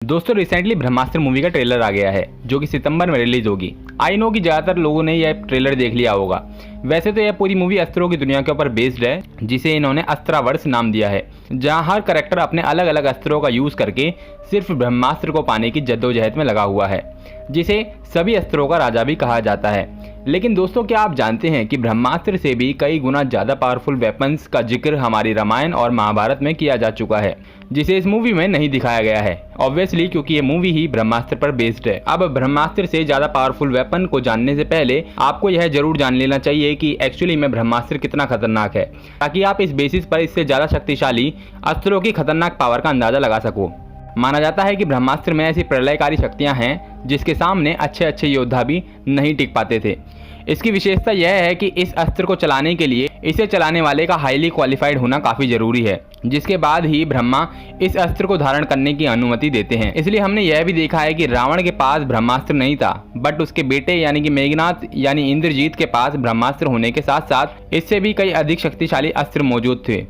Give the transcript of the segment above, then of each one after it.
दोस्तों रिसेंटली ब्रह्मास्त्र मूवी का ट्रेलर आ गया है जो कि सितंबर में रिलीज होगी। आई नो कि ज़्यादातर लोगों ने यह ट्रेलर देख लिया होगा। वैसे तो यह पूरी मूवी अस्त्रों की दुनिया के ऊपर बेस्ड है जिसे इन्होंने अस्त्रावर्स नाम दिया है, जहां हर कैरेक्टर अपने अलग अलग अस्त्रों का यूज़ करके सिर्फ ब्रह्मास्त्र को पाने की जद्दोजहद में लगा हुआ है, जिसे सभी अस्त्रों का राजा भी कहा जाता है। लेकिन दोस्तों क्या आप जानते हैं कि ब्रह्मास्त्र से भी कई गुना ज़्यादा पावरफुल वेपन्स का जिक्र हमारी रामायण और महाभारत में किया जा चुका है, जिसे इस मूवी में नहीं दिखाया गया है, ऑब्वियसली क्योंकि ये मूवी ही ब्रह्मास्त्र पर बेस्ड है। अब ब्रह्मास्त्र से ज़्यादा पावरफुल वेपन को जानने से पहले आपको यह जरूर जान लेना चाहिए कि एक्चुअली में ब्रह्मास्त्र कितना खतरनाक है, ताकि आप इस बेसिस पर इससे ज़्यादा शक्तिशाली अस्त्रों की खतरनाक पावर का अंदाजा लगा सको। माना जाता है कि ब्रह्मास्त्र में ऐसी प्रलयकारी शक्तियां हैं जिसके सामने अच्छे अच्छे योद्धा भी नहीं टिक पाते थे। इसकी विशेषता यह है कि इस अस्त्र को चलाने के लिए इसे चलाने वाले का हाईली क्वालिफाइड होना काफ़ी ज़रूरी है, जिसके बाद ही ब्रह्मा इस अस्त्र को धारण करने की अनुमति देते हैं। इसलिए हमने यह भी देखा है कि रावण के पास ब्रह्मास्त्र नहीं था, बट उसके बेटे यानी कि मेघनाथ यानी इंद्रजीत के पास ब्रह्मास्त्र होने के साथ साथ इससे भी कई अधिक शक्तिशाली अस्त्र मौजूद थे,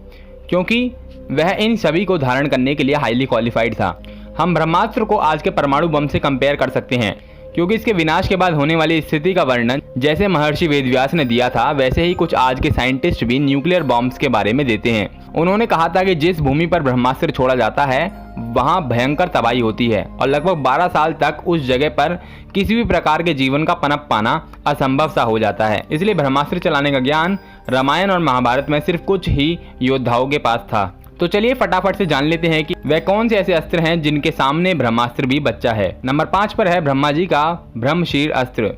क्योंकि वह इन सभी को धारण करने के लिए हाईली क्वालिफाइड था। हम ब्रह्मास्त्र को आज के परमाणु बम से कंपेयर कर सकते हैं, क्योंकि इसके विनाश के बाद होने वाली स्थिति का वर्णन जैसे महर्षि वेदव्यास ने दिया था, वैसे ही कुछ आज के साइंटिस्ट भी न्यूक्लियर बॉम्ब्स के बारे में देते हैं। उन्होंने कहा था कि जिस भूमि पर ब्रह्मास्त्र छोड़ा जाता है वहां भयंकर तबाही होती है और लगभग 12 साल तक उस जगह पर किसी भी प्रकार के जीवन का पनप पाना असंभव सा हो जाता है। इसलिए ब्रह्मास्त्र चलाने का ज्ञान रामायण और महाभारत में सिर्फ कुछ ही योद्धाओं के पास था। तो चलिए फटाफट से जान लेते हैं कि वह कौन से ऐसे अस्त्र हैं जिनके सामने ब्रह्मास्त्र भी बच्चा है। नंबर 5 पर है ब्रह्मा जी का ब्रह्मशीर अस्त्र।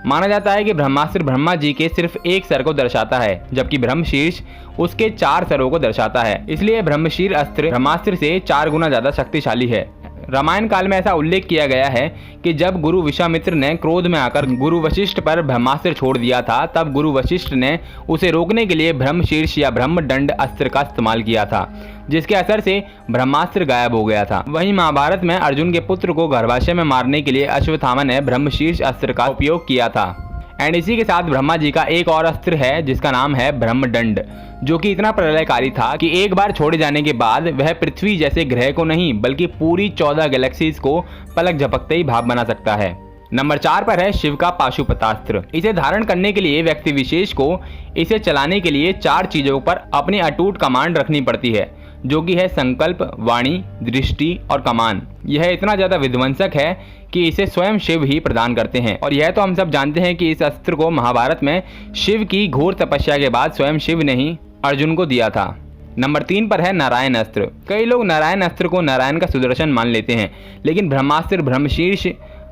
माना जाता है कि ब्रह्मास्त्र ब्रह्मा जी के सिर्फ एक सर को दर्शाता है, जबकि ब्रह्मशीर्ष उसके 4 सरों को दर्शाता है। इसलिए ब्रह्मशीर अस्त्र ब्रह्मास्त्र से 4 गुना ज्यादा शक्तिशाली है। रामायण काल में ऐसा उल्लेख किया गया है कि जब गुरु विश्वामित्र ने क्रोध में आकर गुरु वशिष्ठ पर ब्रह्मास्त्र छोड़ दिया था, तब गुरु वशिष्ठ ने उसे रोकने के लिए ब्रह्मशीर्ष या ब्रह्मदंड अस्त्र का इस्तेमाल किया था, जिसके असर से ब्रह्मास्त्र गायब हो गया था। वहीं महाभारत में अर्जुन के पुत्र को गर्भाशय में मारने के लिए अश्वत्थामा ने ब्रह्मशीर्ष अस्त्र का उपयोग किया था। एंड इसी के साथ ब्रह्मा जी का एक और अस्त्र है जिसका नाम है ब्रह्मदंड, जो कि इतना प्रलयकारी था कि एक बार छोड़े जाने के बाद वह पृथ्वी जैसे ग्रह को नहीं बल्कि पूरी 14 गैलेक्सीज को पलक झपकते ही भाप बना सकता है। नंबर 4 पर है शिव का पाशुपतास्त्र। इसे धारण करने के लिए व्यक्ति विशेष को इसे चलाने के लिए 4 चीजों पर अपनी अटूट कमांड रखनी पड़ती है, जो कि है संकल्प, वाणी, दृष्टि और कमान। यह इतना ज्यादा विध्वंसक है कि इसे स्वयं शिव ही प्रदान करते हैं, और यह तो हम सब जानते हैं कि इस अस्त्र को महाभारत में शिव की घोर तपस्या के बाद स्वयं शिव ने ही अर्जुन को दिया था। नंबर 3 पर है नारायण अस्त्र। कई लोग नारायण अस्त्र को नारायण का सुदर्शन मान लेते हैं, लेकिन ब्रह्मास्त्र, ब्रह्मशीर्ष,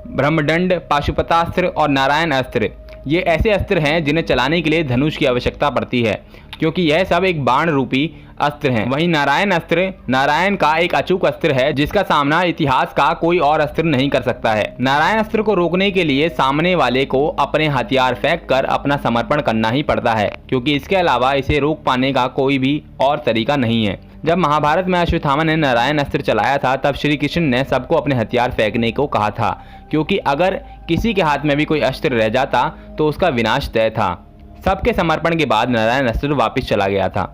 ब्रह्मदंड, पाशुपतास्त्र और नारायण अस्त्र ये ऐसे अस्त्र हैं जिन्हें चलाने के लिए धनुष की आवश्यकता पड़ती है, क्योंकि यह सब एक बाण रूपी अस्त्र हैं। वहीं नारायण अस्त्र नारायण का एक अचूक अस्त्र है जिसका सामना इतिहास का कोई और अस्त्र नहीं कर सकता है। नारायण अस्त्र को रोकने के लिए सामने वाले को अपने हथियार फेंक कर अपना समर्पण करना ही पड़ता है, क्योंकि इसके अलावा इसे रोक पाने का कोई भी और तरीका नहीं है। जब महाभारत में अश्वत्थामा ने नारायण अस्त्र चलाया था तब श्री कृष्ण ने सबको अपने हथियार फेंकने को कहा था, क्योंकि अगर किसी के हाथ में भी कोई अस्त्र रह जाता तो उसका विनाश तय था। सबके समर्पण के बाद नारायण अस्त्र वापस चला गया था।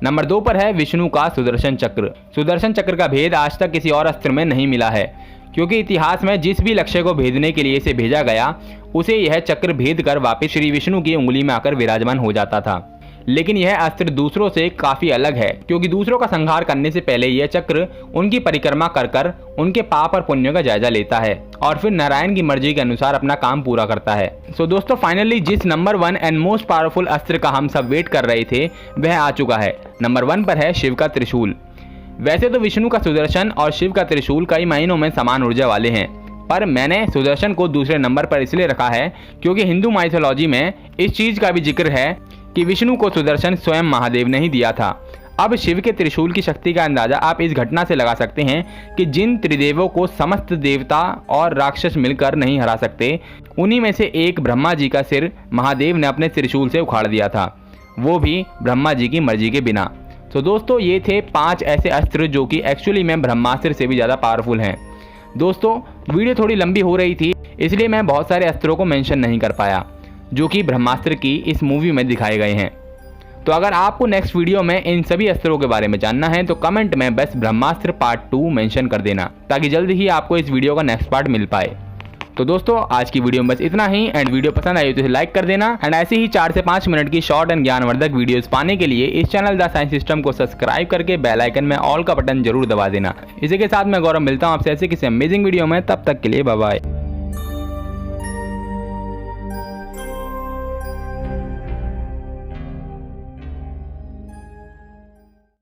नंबर 2 पर है विष्णु का सुदर्शन चक्र। सुदर्शन चक्र का भेद आज तक किसी और अस्त्र में नहीं मिला है, क्योंकि इतिहास में जिस भी लक्ष्य को भेदने के लिए इसे भेजा गया उसे यह चक्र भेद कर वापस श्री विष्णु की उंगली में आकर विराजमान हो जाता था। लेकिन यह अस्त्र दूसरों से काफी अलग है, क्योंकि दूसरों का संहार करने से पहले यह चक्र उनकी परिक्रमा कर कर उनके पाप और पुण्यों का जायजा लेता है और फिर नारायण की मर्जी के अनुसार अपना काम पूरा करता है। सो दोस्तों फाइनली जिस नंबर 1 एंड मोस्ट पावरफुल अस्त्र का हम सब वेट कर रहे थे वह आ चुका है। नंबर 1 पर है शिव का त्रिशूल। वैसे तो विष्णु का सुदर्शन और शिव का त्रिशूल कई महीनों में समान ऊर्जा वाले हैं, पर मैंने सुदर्शन को दूसरे नंबर पर इसलिए रखा है क्योंकि हिंदू माइथोलॉजी में इस चीज का भी जिक्र है कि विष्णु को सुदर्शन स्वयं महादेव ने ही दिया था। अब शिव के त्रिशूल की शक्ति का अंदाजा आप इस घटना से लगा सकते हैं कि जिन त्रिदेवों को समस्त देवता और राक्षस मिलकर नहीं हरा सकते, उन्हीं में से एक ब्रह्मा जी का सिर महादेव ने अपने त्रिशूल से उखाड़ दिया था, वो भी ब्रह्मा जी की मर्जी के बिना। तो दोस्तों ये थे 5 ऐसे अस्त्र जो कि एक्चुअली में ब्रह्मास्त्र से भी ज़्यादा पावरफुल हैं। दोस्तों वीडियो थोड़ी लंबी हो रही थी, इसलिए मैं बहुत सारे अस्त्रों को मेंशन नहीं कर पाया जो कि ब्रह्मास्त्र की इस मूवी में दिखाए गए हैं। तो अगर आपको नेक्स्ट वीडियो में इन सभी अस्त्रों के बारे में जानना है तो कमेंट में बस ब्रह्मास्त्र पार्ट 2 मेंशन कर देना, ताकि जल्द ही आपको इस वीडियो का नेक्स्ट पार्ट मिल पाए। तो दोस्तों आज की वीडियो में बस इतना ही। एंड वीडियो पसंद आई तो इसे लाइक कर देना। एंड ऐसे ही 4 से 5 मिनट की शॉर्ट एंड ज्ञानवर्धक वीडियोस पाने के लिए इस चैनल द साइंस सिस्टम को सब्सक्राइब करके बेल आइकन में ऑल का बटन जरूर दबा देना। इसी के साथ मैं गौरव मिलता हूँ आपसे ऐसे किसी अमेजिंग वीडियो में, तब तक के लिए बाय बाय।